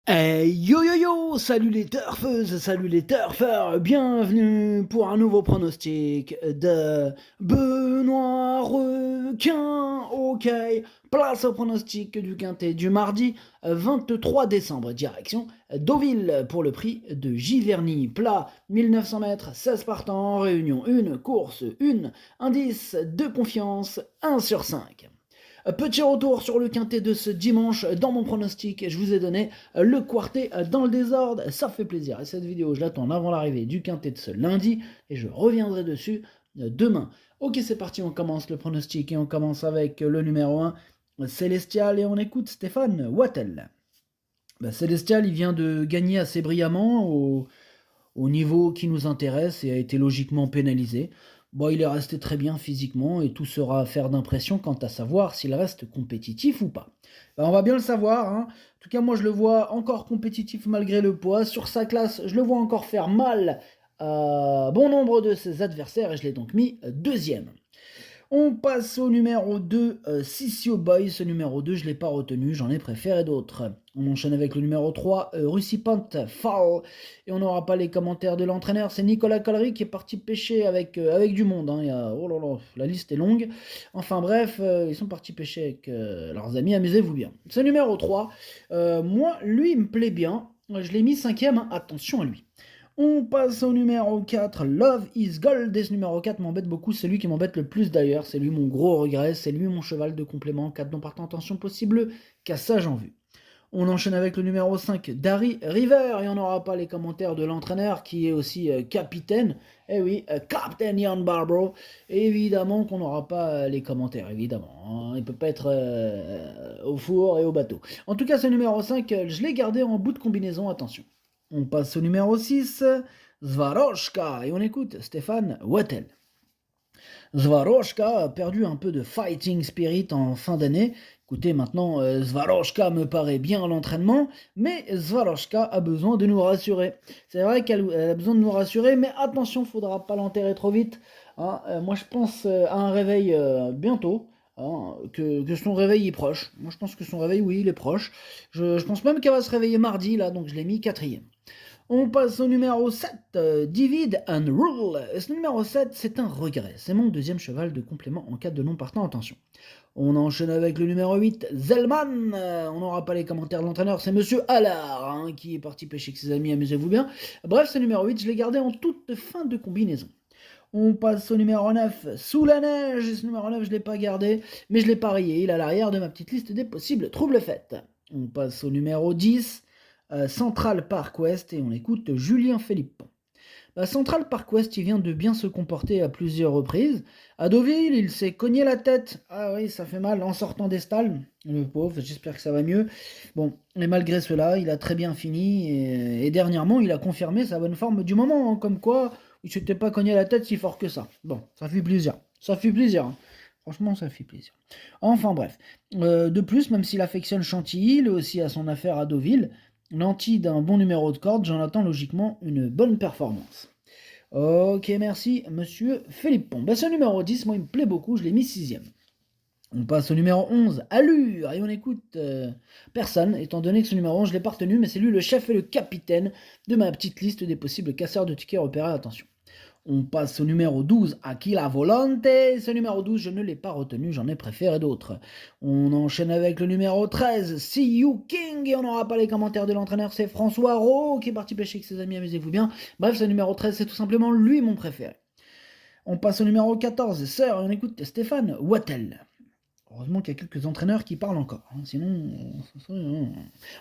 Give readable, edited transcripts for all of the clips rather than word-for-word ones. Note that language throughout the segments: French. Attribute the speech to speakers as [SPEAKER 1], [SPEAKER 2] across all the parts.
[SPEAKER 1] Yo yo yo, salut les turfeuses, salut les turfeurs, bienvenue pour un nouveau pronostic de Benoît Requin. Ok, place au pronostic du quintet du mardi 23 décembre, direction Deauville pour le prix de Giverny. Plat 1900 mètres, 16 partants, réunion 1, course 1, indice de confiance 1 sur 5. Petit retour sur le quintet de ce dimanche. Dans mon pronostic, je vous ai donné le quartet dans le désordre. Ça fait plaisir. Et cette vidéo, je l'attends avant l'arrivée du quintet de ce lundi. Et je reviendrai dessus demain. Ok, c'est parti. On commence le pronostic. Et on commence avec le numéro 1, Célestial. Et on écoute Stéphane Wattel. Célestial, il vient de gagner assez brillamment au niveau qui nous intéresse et a été logiquement pénalisé. Il est resté très bien physiquement et tout sera affaire d'impression quant à savoir s'il reste compétitif ou pas. On va bien le savoir, hein. En tout cas, moi je le vois encore compétitif malgré le poids. Sur sa classe, je le vois encore faire mal à bon nombre de ses adversaires et je l'ai donc mis deuxième. On passe au numéro 2, Sissio Boy. Ce numéro 2, je ne l'ai pas retenu, j'en ai préféré d'autres. On enchaîne avec le numéro 3, Russipant Fall. Et on n'aura pas les commentaires de l'entraîneur. C'est Nicolas Collery qui est parti pêcher avec du monde. Hein. Oh là là, la liste est longue. Enfin bref, ils sont partis pêcher avec leurs amis. Amusez-vous bien. Ce numéro 3, moi, lui, il me plaît bien. Je l'ai mis cinquième. Attention à lui. On passe au numéro 4, Love is Gold. Et ce numéro 4 m'embête beaucoup, c'est lui qui m'embête le plus d'ailleurs, c'est lui mon gros regret, c'est lui mon cheval de complément, 4 non partant, attention possible, cassage en vue. On enchaîne avec le numéro 5, Dari River, et on n'aura pas les commentaires de l'entraîneur qui est aussi capitaine, eh oui, Captain Ian Barbro, et évidemment qu'on n'aura pas les commentaires, évidemment, hein. Il ne peut pas être au four et au bateau. En tout cas ce numéro 5, je l'ai gardé en bout de combinaison, attention. On passe au numéro 6, Zvaroshka, et on écoute Stéphane Wattel. Zvaroshka a perdu un peu de fighting spirit en fin d'année. Écoutez, maintenant, Zvaroshka me paraît bien à l'entraînement, mais Zvaroshka a besoin de nous rassurer. C'est vrai qu'elle a besoin de nous rassurer, mais attention, il ne faudra pas l'enterrer trop vite. Hein. Moi, je pense à un réveil bientôt. Hein, que son réveil est proche. Moi, je pense que son réveil, oui, il est proche. Je pense même qu'elle va se réveiller mardi, là, donc je l'ai mis quatrième. On passe au numéro 7, Divide and Rule. Et ce numéro 7, c'est un regret. C'est mon deuxième cheval de complément en cas de non partant, attention. On enchaîne avec le numéro 8, Zellman. On n'aura pas les commentaires de l'entraîneur, c'est Monsieur Allard hein, qui est parti pêcher avec ses amis, amusez-vous bien. Bref, ce numéro 8, je l'ai gardé en toute fin de combinaison. On passe au numéro 9, Sous la neige. Et ce numéro 9, je ne l'ai pas gardé, mais je l'ai parié. Il est à l'arrière de ma petite liste des possibles troubles faits. On passe au numéro 10, Central Park West, et on écoute Julien Philippe. Central Park West, il vient de bien se comporter à plusieurs reprises. À Deauville, il s'est cogné la tête. Ah oui, ça fait mal en sortant des stalles. Le pauvre, j'espère que ça va mieux. Bon, et malgré cela, il a très bien fini. Et dernièrement, il a confirmé sa bonne forme du moment. Hein, comme quoi, il ne s'était pas cogné la tête si fort que ça. Bon, ça fait plaisir. Ça fait plaisir. Hein. Franchement, ça fait plaisir. Enfin bref. De plus, même s'il affectionne Chantilly, il est aussi à son affaire à Deauville. Nanti d'un bon numéro de corde, j'en attends logiquement une bonne performance. Ok, merci, monsieur Philippe Pont. Ce numéro 10, moi, il me plaît beaucoup, je l'ai mis sixième. On passe au numéro 11, Allure, et on écoute personne, étant donné que ce numéro 11, je ne l'ai pas retenu, mais c'est lui le chef et le capitaine de ma petite liste des possibles casseurs de tickets repérés, attention. On passe au numéro 12, Aquila Volante. Ce numéro 12, je ne l'ai pas retenu, j'en ai préféré d'autres. On enchaîne avec le numéro 13, See You King. Et on n'aura pas les commentaires de l'entraîneur, c'est François Rowe qui est parti pêcher avec ses amis, amusez-vous bien. Bref, ce numéro 13, c'est tout simplement lui mon préféré. On passe au numéro 14, Sir, et on écoute Stéphane Wattel. Heureusement qu'il y a quelques entraîneurs qui parlent encore, hein, sinon...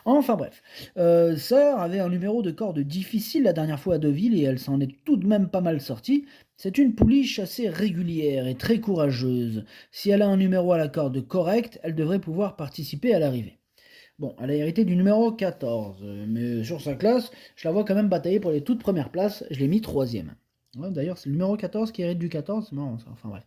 [SPEAKER 1] Enfin bref, Sœur avait un numéro de corde difficile la dernière fois à Deauville et elle s'en est tout de même pas mal sortie. C'est une pouliche assez régulière et très courageuse. Si elle a un numéro à la corde correct, elle devrait pouvoir participer à l'arrivée. Bon, elle a hérité du numéro 14, mais sur sa classe, je la vois quand même batailler pour les toutes premières places, je l'ai mis troisième. Ouais, d'ailleurs, c'est le numéro 14 qui hérite du 14. Non, enfin bref,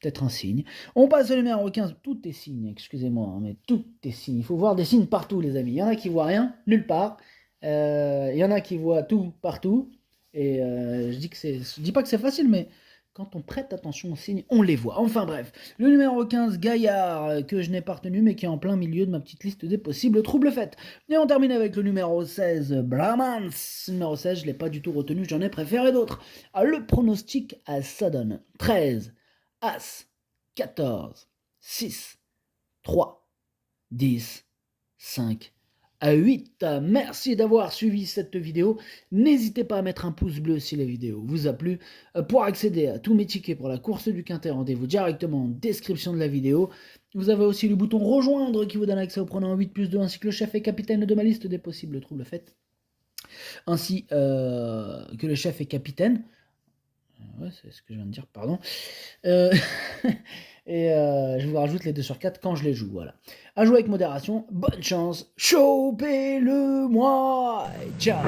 [SPEAKER 1] peut-être un signe. On passe au numéro 15. Tout est signe, excusez-moi, mais tout est signe. Il faut voir des signes partout, les amis. Il y en a qui voient rien, nulle part. Il y en a qui voient tout partout. Et je dis pas que c'est facile, mais quand on prête attention aux signes, on les voit. Enfin bref, le numéro 15, Gaillard, que je n'ai pas retenu, mais qui est en plein milieu de ma petite liste des possibles troubles faits. Et on termine avec le numéro 16, Brahmans. Numéro 16, je ne l'ai pas du tout retenu, j'en ai préféré d'autres. Ah, le pronostic, ça donne 13, As, 14, 6, 3, 10, 5, à 8. Merci d'avoir suivi cette vidéo. N'hésitez pas à mettre un pouce bleu si la vidéo vous a plu. Pour accéder à tous mes tickets pour la course du Quintet, rendez-vous directement en description de la vidéo. Vous avez aussi le bouton rejoindre qui vous donne accès au pronom 8+2 ainsi que le chef et capitaine de ma liste des possibles troubles faits. Ainsi que le chef et capitaine. Ouais, c'est ce que je viens de dire, pardon. Et je vous rajoute les 2 sur 4 quand je les joue, voilà. À jouer avec modération, bonne chance, chopez-le-moi, ciao.